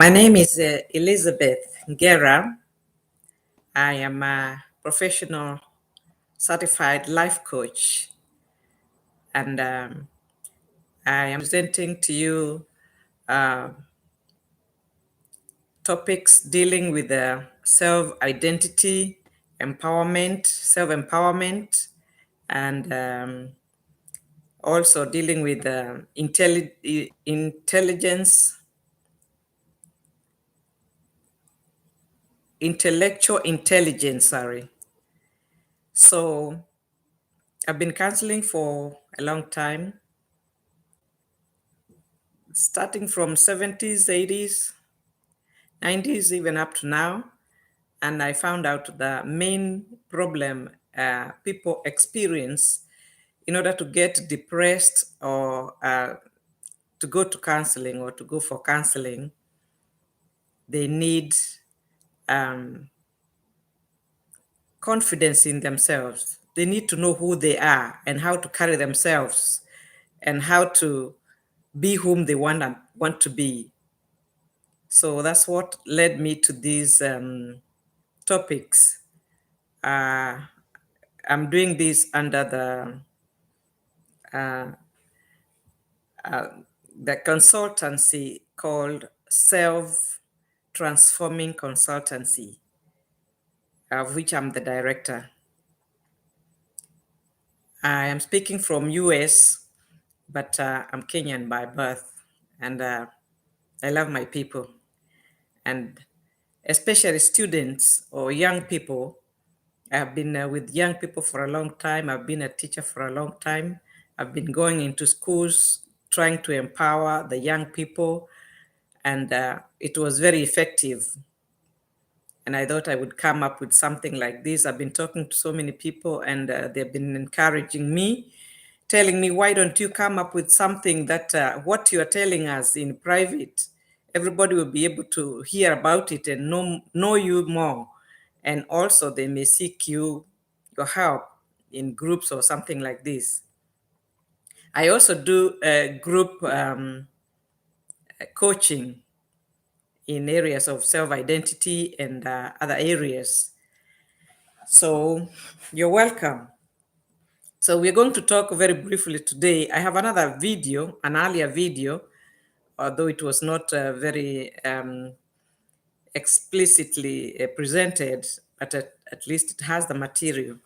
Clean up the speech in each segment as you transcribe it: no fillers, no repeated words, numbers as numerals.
My name is Elizabeth Ngera. I am a professional certified life coach, and I am presenting to you uh, topics dealing with self identity, empowerment, self empowerment, and also dealing with intelligence, intellectual intelligence. Sorry. So I've been counseling for a long time, starting from 70s, 80s, 90s, even up to now. And I found out the main problem people experience in order to get depressed or to go to counseling or to go for counseling, they need um, confidence in themselves. They need to know who they are and how to carry themselves and how to be whom they want to be. So that's what led me to these topics. I'm doing this under the consultancy called Self Transforming Consultancy, of which I'm the director. I am speaking from US, but I'm Kenyan by birth, and I love my people, and especially students or young people. I've been with young people for a long time. I've been a teacher for a long time. I've been going into schools trying to empower the young people, and it was very effective. And I thought I would come up with something like this. I've been talking to so many people, and they've been encouraging me, telling me, why don't you come up with something that what you are telling us in private, everybody will be able to hear about it and know you more. And also they may seek your help in groups or something like this. I also do group coaching in areas of self-identity and other areas. So you're welcome. So we're going to talk very briefly today. I have another video, an earlier video, although it was not very explicitly presented, but at least it has the material.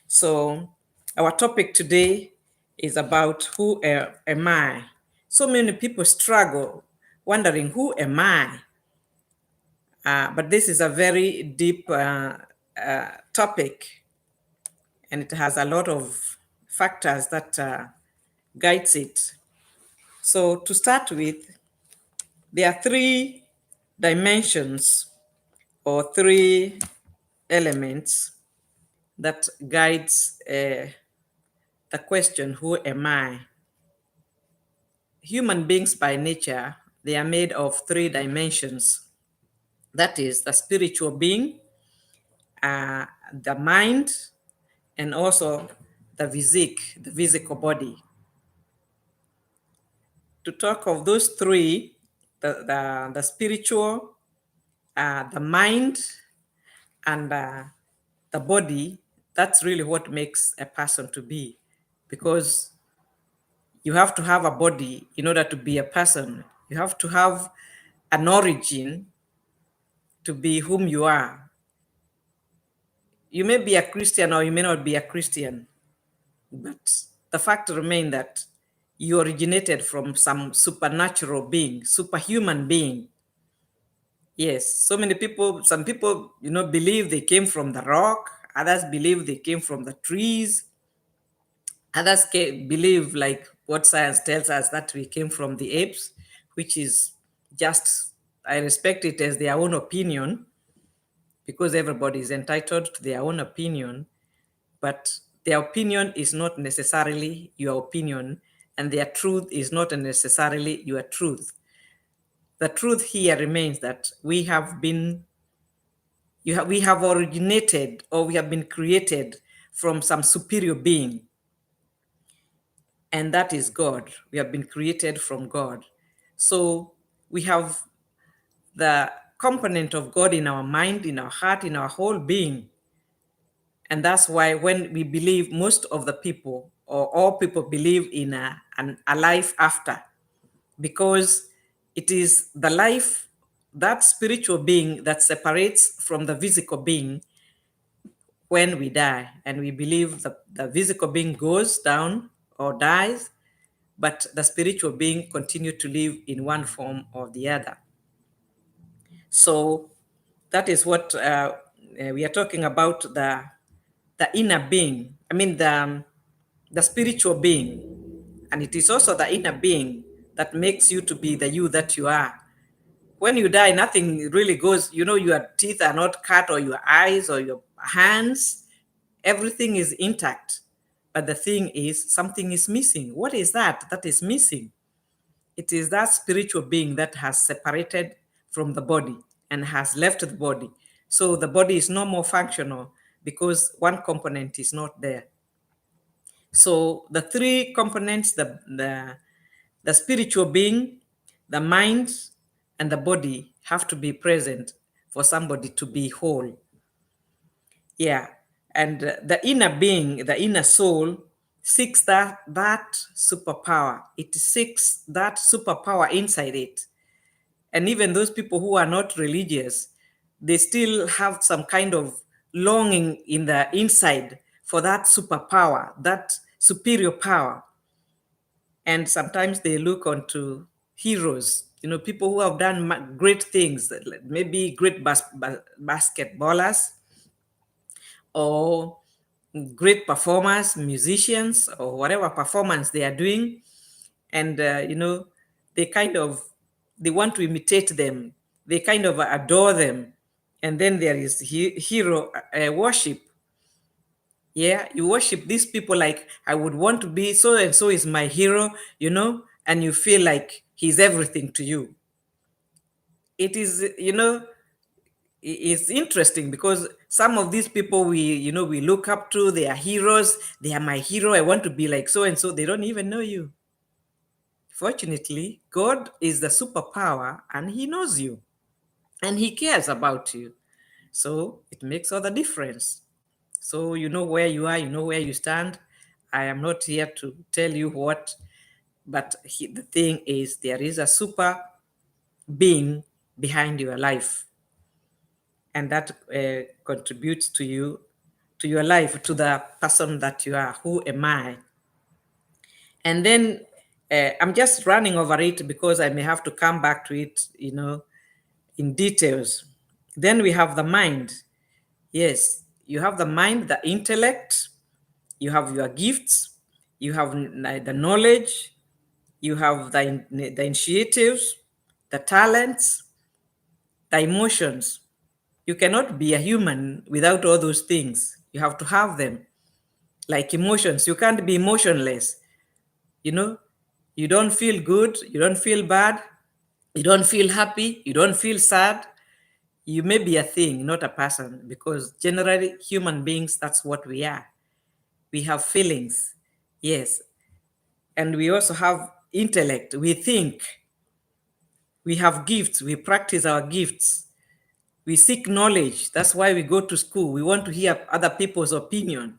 So our topic today is about who am I? So many people struggle wondering who am I? But this is a very deep topic, and it has a lot of factors that guides it. So to start with, there are three dimensions or three elements that guides the question, who am I? Human beings by nature, they are made of three dimensions. That is the spiritual being, the mind, and also the physical body. To talk of those three, the spiritual, the mind, and the body, that's really what makes a person to be. Because you have to have a body in order to be a person. You have to have an origin to be whom you are. You may be a Christian or you may not be a Christian, but the fact remains that you originated from some supernatural being, superhuman being. Yes, so many people, some people, believe they came from the rock, others believe they came from the trees, others believe, like what science tells us, that we came from the apes, which is just, I respect it as their own opinion, because everybody is entitled to their own opinion, but their opinion is not necessarily your opinion, and their truth is not necessarily your truth. The truth here remains that we have originated, or we have been created from some superior being, and that is God. We have been created from God. So we have the component of God in our mind, in our heart, in our whole being. And that's why when we believe, most of the people or all people believe in a life after, because it is the life, that spiritual being that separates from the physical being when we die. And we believe that the physical being goes down or dies, but the spiritual being continue to live in one form or the other. So that is what we are talking about, the inner being. I mean, the spiritual being. And it is also the inner being that makes you to be the you that you are. When you die, nothing really goes, your teeth are not cut, or your eyes, or your hands. Everything is intact. But the thing is, something is missing. What is that is missing? It is that spiritual being that has separated from the body and has left the body. So the body is no more functional because one component is not there. So the three components, the spiritual being, the mind, and the body have to be present for somebody to be whole. Yeah. And the inner being, the inner soul, seeks that superpower. It seeks that superpower inside it. And even those people who are not religious, they still have some kind of longing in the inside for that superpower, that superior power. And sometimes they look onto heroes, people who have done great things, maybe great basketballers, or great performers, musicians, or whatever performance they are doing. And they kind of, they want to imitate them, they kind of adore them. And then there is hero worship. Yeah, you worship these people, like, I would want to be so and so is my hero, and you feel like he's everything to you. It is, it's interesting because some of these people we look up to, they are heroes, they are my hero, I want to be like so and so. They don't even know you. Fortunately, God is the superpower, and he knows you and he cares about you. So it makes all the difference. So you know where you are, you know where you stand. I am not here to tell you what, but the thing is, there is a super being behind your life, and that contributes to you, to your life, to the person that you are. Who am I? And then I'm just running over it because I may have to come back to it, in details. Then we have the mind. Yes, you have the mind, the intellect, you have your gifts, you have the knowledge, you have the initiatives, the talents, the emotions. You cannot be a human without all those things. You have to have them. Like emotions, you can't be emotionless. You know, you don't feel good, you don't feel bad, you don't feel happy, you don't feel sad. You may be a thing, not a person, because generally human beings, that's what we are. We have feelings, yes. And we also have intellect. We think, we have gifts, we practice our gifts. We seek knowledge. That's why we go to school. We want to hear other people's opinion.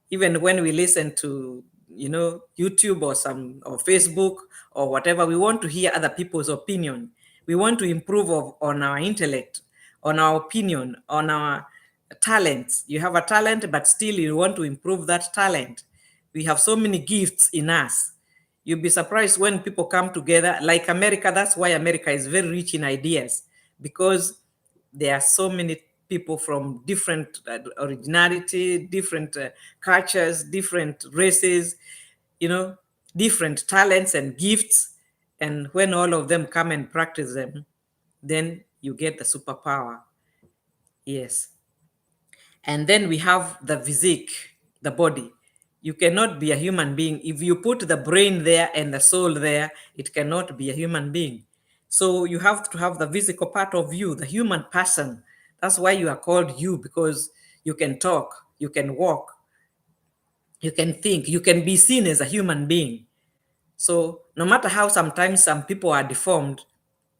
Even when we listen to, YouTube or Facebook or whatever, we want to hear other people's opinion. We want to improve on our intellect, on our opinion, on our talents. You have a talent, but still you want to improve that talent. We have so many gifts in us. You'll be surprised when people come together, like America. That's why America is very rich in ideas, because there are so many people from different originality, different cultures, different races, different talents and gifts. And when all of them come and practice them, then you get the superpower. Yes. And then we have the physique, the body. You cannot be a human being. If you put the brain there and the soul there, it cannot be a human being. So you have to have the physical part of you, the human person. That's why you are called you, because you can talk, you can walk, you can think, you can be seen as a human being. So no matter how sometimes some people are deformed,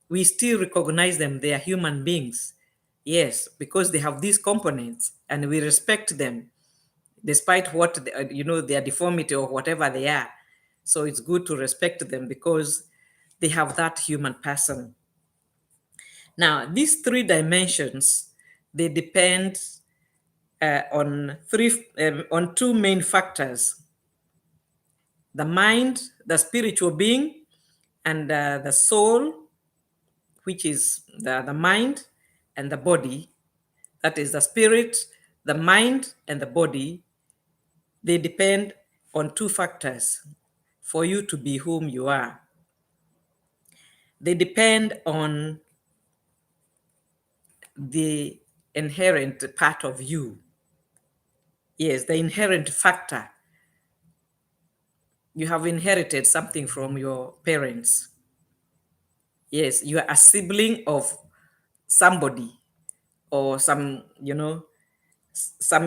we still recognize them. They are human beings. Yes, because they have these components and we respect them despite what, their deformity or whatever they are. So it's good to respect them because they have that human person. Now, these three dimensions, they depend on two main factors: the mind, the spiritual being, and the soul, which is the mind, and the body, that is the spirit, the mind, and the body. They depend on two factors for you to be whom you are. They depend on the inherent part of you. Yes, the inherent factor. You have inherited something from your parents. Yes, you are a sibling of somebody or some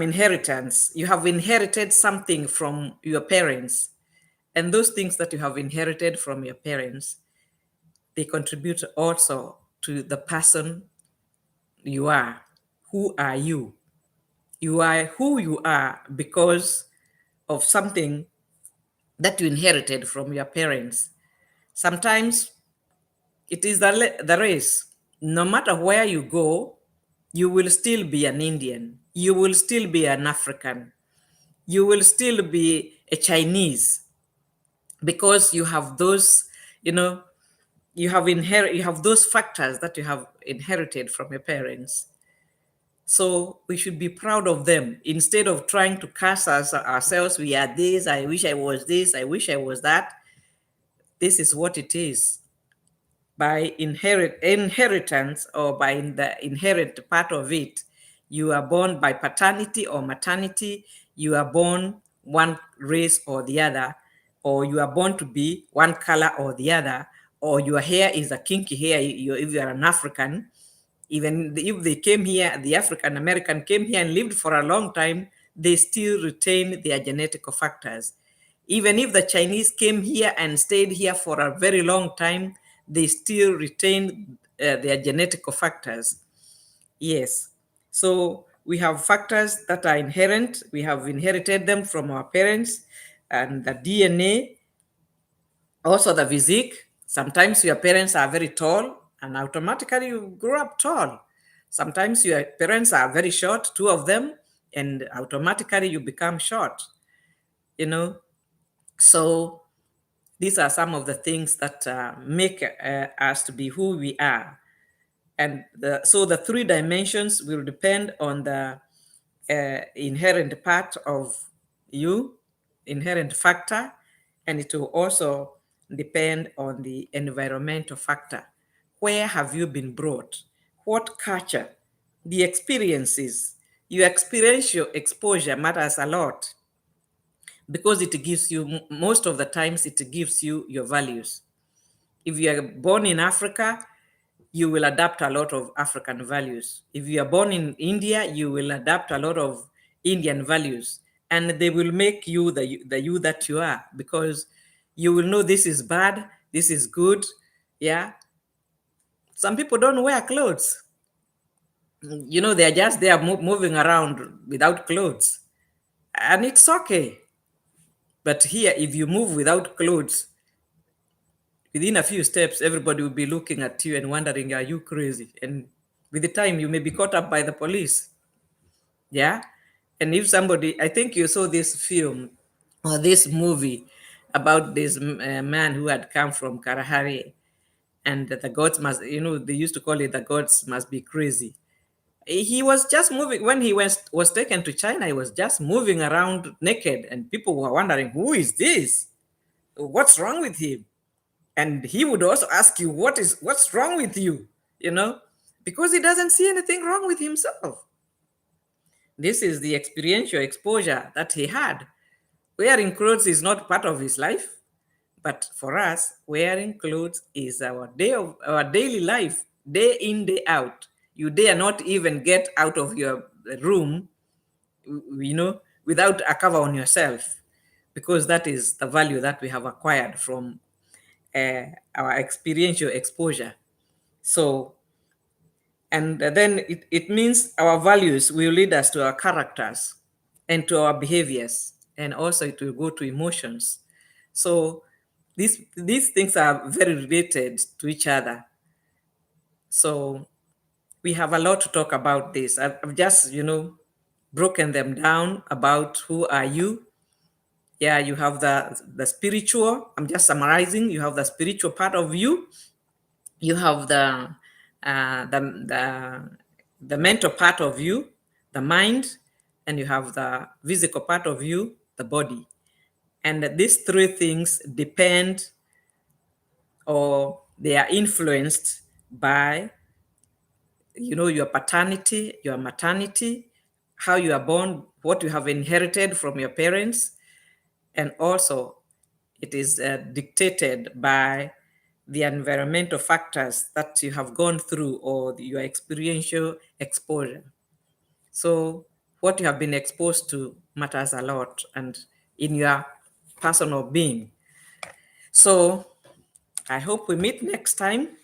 inheritance. You have inherited something from your parents. And those things that you have inherited from your parents, they contribute also to the person you are. Who are you? You are who you are because of something that you inherited from your parents. Sometimes it is the race. No matter where you go, you will still be an Indian. You will still be an African. You will still be a Chinese because you have those, you have those factors that you have inherited from your parents. So we should be proud of them instead of trying to curse ourselves. We are this. I wish I was this. I wish I was that. This is what it is. By inheritance or by the inherent part of it, you are born by paternity or maternity. You are born one race or the other, or you are born to be one color or the other, or your hair is a kinky hair. If you are an African, even if they came here, the African American came here and lived for a long time, they still retain their genetic factors. Even if the Chinese came here and stayed here for a very long time, they still retain their genetic factors. Yes. So we have factors that are inherent. We have inherited them from our parents, and the DNA, also the physique. Sometimes your parents are very tall and automatically you grow up tall. Sometimes your parents are very short, two of them, and automatically you become short. You know, so these are some of the things that make us to be who we are. And so the three dimensions will depend on the inherent part of you, inherent factor, and it will also depend on the environmental factor. Where have you been brought? What culture? The experiences. Your experiential exposure matters a lot because it gives you, most of the times, it gives you your values. If you are born in Africa, you will adapt a lot of African values. If you are born in India, you will adapt a lot of Indian values. And they will make you the you that you are, because you will know this is bad, this is good. Yeah. Some people don't wear clothes. They're just there moving around without clothes. And it's okay. But here, if you move without clothes, within a few steps, everybody will be looking at you and wondering, are you crazy? And with the time, you may be caught up by the police. Yeah. And if somebody, I think you saw this film or this movie about this man who had come from Karahari, and the gods must, they used to call it the gods must be crazy. He was just moving when he was taken to China. He was just moving around naked, and people were wondering, who is this? What's wrong with him? And he would also ask you, what's wrong with you? Because he doesn't see anything wrong with himself. This is the experiential exposure that he had. Wearing clothes is not part of his life, but for us, wearing clothes is our daily life, day in, day out. You dare not even get out of your room, without a cover on yourself, because that is the value that we have acquired from our experiential exposure. So, and then it means our values will lead us to our characters and to our behaviors, and also it will go to emotions. So these things are very related to each other. So we have a lot to talk about this. I've just, broken them down about who are you. Yeah, you have the spiritual. I'm just summarizing. You have the spiritual part of you. You have uh, the the the mental part of you, the mind, and you have the physical part of you, the body. And these three things depend, or they are influenced by, your paternity, your maternity, how you are born, what you have inherited from your parents, and also it is dictated by the environmental factors that you have gone through, or your experiential exposure. So what you have been exposed to matters a lot, and in your personal being. So I hope we meet next time,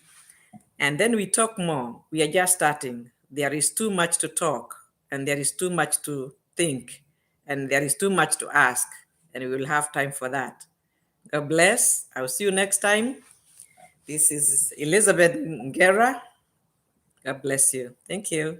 and then we talk more. We are just starting. There is too much to talk, and there is too much to think, and there is too much to ask, and we will have time for that. God bless. I'll see you next time. This is Elizabeth Ngera. God bless you. Thank you.